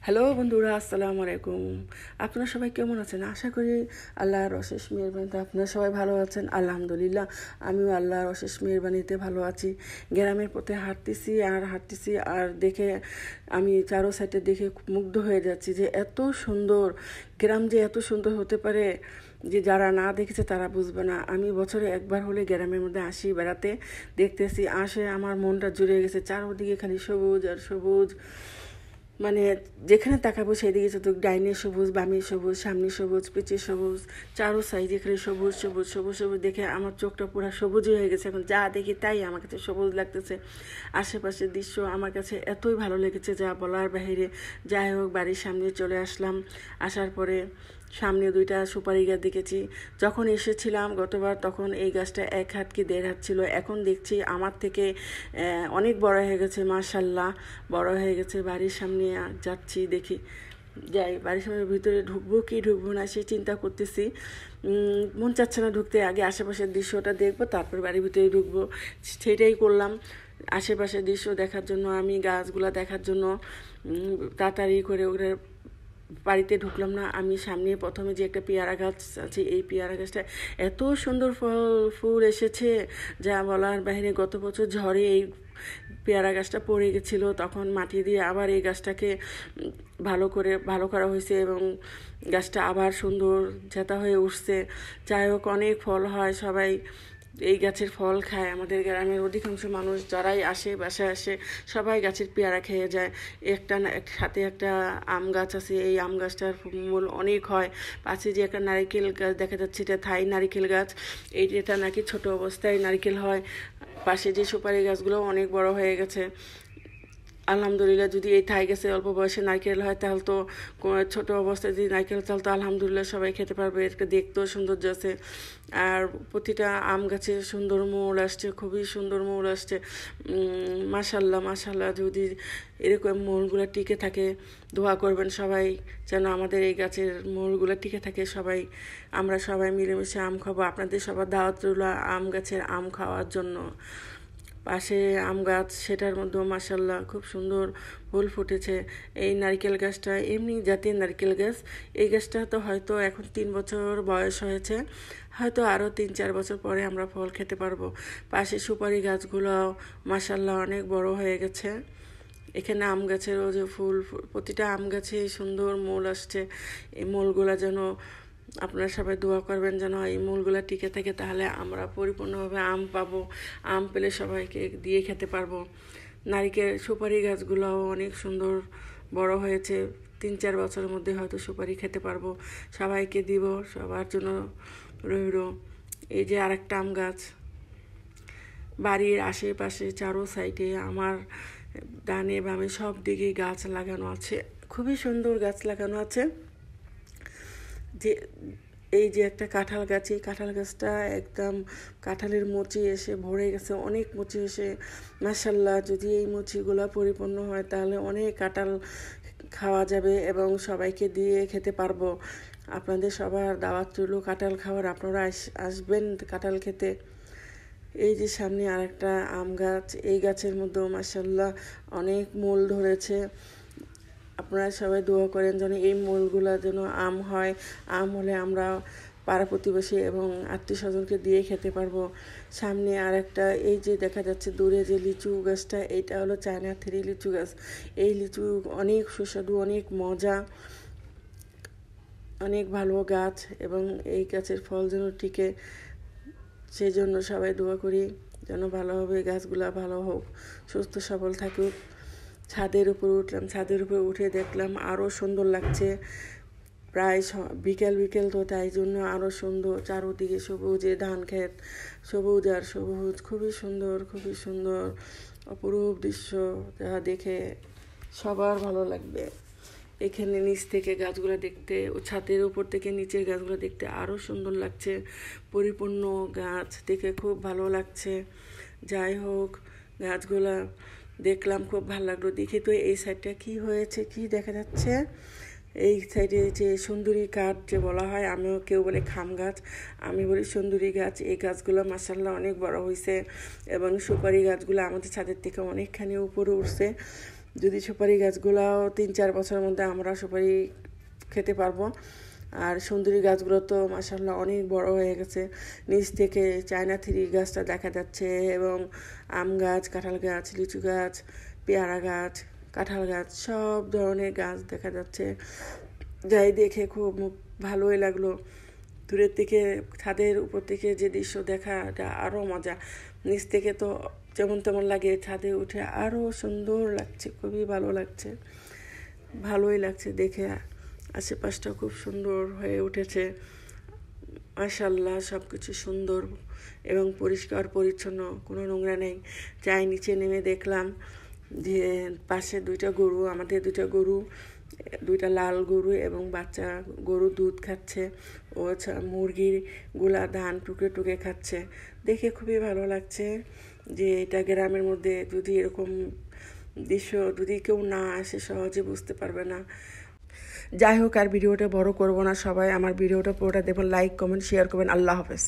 Hello বন্ধুরা, আসসালামু আলাইকুম। আপনারা সবাই কেমন আছেন? আশা করি আল্লাহর অশেষ মেহেরবানিতে আপনারা সবাই ভালো আছেন। আলহামদুলিল্লাহ, আমিও আল্লাহর অশেষ মেহেরবানিতে ভালো আছি। গ্রামের পথে হাঁটতেছি আর দেখে আমি চারো সাইডে দেখে মুগ্ধ হয়ে যাচ্ছি যে এত সুন্দর গ্রাম, যে এত সুন্দর হতে পারে যে যারা না দেখেছে তারা বুঝবে না। আমি বছরে একবার হলে গ্রামের মধ্যে আসি বেড়াতে, দেখতেছি আসে আমার মনটা জুড়ে গেছে। চারোদিকে খালি সবুজ আর সবুজ, মানে যেখানে তাকাবো সেদিকে শুধু ডাইনে সবুজ, বামে সবুজ, সামনে সবুজ, পিছে সবুজ, চারো সাইড এখানে সবুজ সবুজ সবুজ সবুজ দেখে আমার চোখটা পুরো সবুজ হয়ে গেছে। এখন যা দেখি তাই আমার কাছে সবুজ লাগতেছে। আশেপাশের দৃশ্য আমার কাছে এতই ভালো লেগেছে যা বলার বাহিরে। যাই হোক, বাড়ির সামনে চলে আসলাম। আসার পরে সামনে দুইটা সুপারি গাছ দেখেছি। যখন এসেছিলাম গতবার তখন এই গাছটা 1 হাত কি 1.5 হাত ছিল। এখন দেখছি আমার থেকে অনেক বড় হয়ে গেছে, মাশাল্লাহ বড় হয়ে গেছে। বাড়ির সামনে যাচ্ছি, দেখি যাই বাড়ির সামনে ভিতরে ঢুকবো কি ঢুকবো না সে চিন্তা করতেছি। মন চাচ্ছে না ঢুকতে, আগে আশেপাশের দৃশ্যটা দেখবো তারপর বাড়ির ভিতরে ঢুকবো। সেটাই করলাম। আশেপাশের দৃশ্য দেখার জন্য, আমি গাছগুলা দেখার জন্য তাড়াতাড়ি করে ওগুলো বাড়িতে ঢুকলাম না। আমি সামনে প্রথমে যে একটা পেয়ারা গাছ আছে, এই পেয়ারা গাছটা এত সুন্দর ফুল এসেছে যা বলার বাইরে। গত বছর ঝড়ে এই পেয়ারা গাছটা পড়ে গেছিলো, তখন মাটি দিয়ে আবার এই গাছটাকে ভালো করা হয়েছে এবং গাছটা আবার সুন্দর জেতা হয়ে উঠছে। যাই হোক, অনেক ফল হয়, সবাই এই গাছের ফল খায়। আমাদের গ্রামের অধিকাংশ মানুষ যারাই আসে বাসায় আসে সবাই গাছের পেয়ারা খেয়ে যায়। সাথে একটা আম গাছ আছে, এই আম গাছটার মূল অনেক হয়। পাশে যে একটা নারিকেল গাছ দেখা যাচ্ছে, এটা থাই নারিকেল গাছ। এটা নাকি ছোট অবস্থায় নারিকেল হয়। পাশে যে সুপারি গাছগুলো অনেক বড় হয়ে গেছে। আলহামদুলিল্লাহ, যদি এই থাই গাছে অল্প বয়সে নারকেল হয় তাহলে তো, ছোট অবস্থায় যদি নারকেল তাহলে তো আলহামদুলিল্লাহ সবাই খেতে পারবে। এটা দেখতেও সৌন্দর্য আছে। আর প্রতিটা আম গাছে সুন্দর মূল আসছে, খুবই সুন্দর মূল আসছে। মাশাল্লাহ মাশাল্লাহ, যদি এরকম মূলগুলো টিকে থাকে দোয়া করবেন সবাই যেন আমাদের এই গাছের মূলগুলো টিকে থাকে। আমরা সবাই মিলেমিশে আম খাবো। আপনাদের সবার দাওয়াত রইল আম গাছের আম খাওয়ার জন্য। পাশে আম গাছ, সেটার মধ্যেও মাশাল্লাহ খুব সুন্দর ফুল ফুটেছে। এই নারকেল গাছটা এমনি জাতীয় নারকেল গাছ। এই গাছটা তো হয়তো এখন 3 বছর বয়স হয়েছে, হয়তো আরও 3-4 বছর পরে আমরা ফল খেতে পারবো। পাশে সুপারি গাছগুলো মাশাল্লাহ অনেক বড় হয়ে গেছে। এখানে আম গাছেরও যে ফুল, প্রতিটা আম গাছে সুন্দর মূল আসছে। এই মূলগুলা যেন আপনারা সবাই দোয়া করবেন যেন এই মূলগুলা টিকে থাকে, তাহলে আমরা পরিপূর্ণভাবে আম পাবো। আম পেলে সবাইকে দিয়ে খেতে পারবো। নারিকেল সুপারি গাছগুলোও অনেক সুন্দর বড় হয়েছে। 3-4 বছরের মধ্যে হয়তো সুপারি খেতে পারবো, সবাইকে দিব, সবার জন্য রইল। এই যে আরেকটা আম গাছ। বাড়ির আশেপাশে চারো সাইডে আমার ডানে বামে সব দিকে গাছ লাগানো আছে, খুবই সুন্দর গাছ লাগানো আছে। যে এই যে একটা কাঁঠাল গাছ, এই কাঁঠাল গাছটা একদম কাঁঠালের মুচি এসে ভরে গেছে, অনেক মুচি এসে। মাশাল্লাহ, যদি এই মুচিগুলো পরিপূর্ণ হয় তাহলে অনেক কাঁঠাল খাওয়া যাবে এবং সবাইকে দিয়ে খেতে পারবো। আপনাদের সবার দাওয়াত রইল কাঁঠাল খাওয়ার, আপনারা আসবেন কাঁঠাল খেতে। এই যে সামনে আরেকটা আম গাছ, এই গাছের মধ্যেও মাশাল্লাহ অনেক মূল ধরেছে। আপনারা সবাই দোয়া করেন যেন এই মূলগুলো যেন আম হয়। আম হলে আমরা পাড়া প্রতিবেশী এবং আত্মীয় স্বজনকে দিয়ে খেতে পারবো। সামনে আর একটা এই যে দেখা যাচ্ছে দূরে যে লিচু গাছটা, এইটা হলো চায়না 3 লিচু গাছ। এই লিচু অনেক সুস্বাদু, অনেক মজা, অনেক ভালো গাছ এবং এই গাছের ফল যেন টিকে, সেই জন্য সবাই দোয়া করি যেন ভালোভাবে গাছগুলা ভালো হোক, সুস্থ সবল থাকুক। ছাদের উপর উঠলাম, ছাদের উপর উঠে দেখলাম আরও সুন্দর লাগছে। প্রায় বিকেল তো, তাই জন্য আরও সুন্দর। চারোদিকে সবুজে ধান ক্ষেত, সবুজ আর সবুজ, খুবই সুন্দর অপরূপ দৃশ্য, যা দেখে সবার ভালো লাগবে। এখানে নিচ থেকে গাছগুলো দেখতে ও ছাদের উপর থেকে নিচের গাছগুলো দেখতে আরও সুন্দর লাগছে। পরিপূর্ণ গাছ দেখে খুব ভালো লাগছে। যাই হোক, গাছগুলা দেখলাম, খুব ভালো লাগলো। দেখি তো এই সাইডটা কি হয়েছে, কি দেখা যাচ্ছে। এই সাইডে যে সুন্দরী কাঠ যে বলা হয়, কেউ বলে খাম গাছ, আমি বলি সুন্দরী গাছ। এই গাছগুলো মাশাল্লাহ অনেক বড় হয়েছে এবং সুপারি গাছগুলো আমাদের ছাদের থেকে অনেকখানি উপরে উঠছে। যদি সুপারি গাছগুলাও 3-4 বছরের মধ্যে আমরা সুপারি খেতে পারবো। আর সুন্দরী গাছগুলো তো মাশাআল্লাহ অনেক বড় হয়ে গেছে। নিচ থেকে চায়না থ্রি গাছটা দেখা যাচ্ছে এবং আম গাছ, কাঁঠাল গাছ, লিচু গাছ, পেয়ারা গাছ, কাঁঠাল গাছ, সব ধরনের গাছ দেখা যাচ্ছে। যাই দেখে খুব ভালোই লাগলো। দূরের থেকে ছাদের উপর থেকে যে দৃশ্য দেখা, এটা আরও মজা। নিচ থেকে তো যেমন তেমন লাগে, ছাদে উঠে আরও সুন্দর লাগছে, খুবই ভালো লাগছে, ভালোই লাগছে দেখে। আশেপাশটা খুব সুন্দর হয়ে উঠেছে মাশাআল্লাহ, সব কিছু সুন্দর এবং পরিষ্কার পরিচ্ছন্ন, কোনো নোংরা নেই। যাই নিচে নেমে দেখলাম যে পাশে 2টা গরু, আমাদের 2টা গরু, 2টা লাল গরু এবং বাচ্চা গরু দুধ খাচ্ছে। ও মুরগির গুলা ধান টুকে টুকে খাচ্ছে। দেখে খুবই ভালো লাগছে যে এটা গ্রামের মধ্যে যদি এরকম দৃশ্য যদি কেউ না আসে সহজে বুঝতে পারবে না। যাই হোক, আর ভিডিওটা বড় করব না, সবাই আমার ভিডিওটা পুরোটা দেখবেন, লাইক কমেন্ট শেয়ার করবেন। আল্লাহ হাফেজ।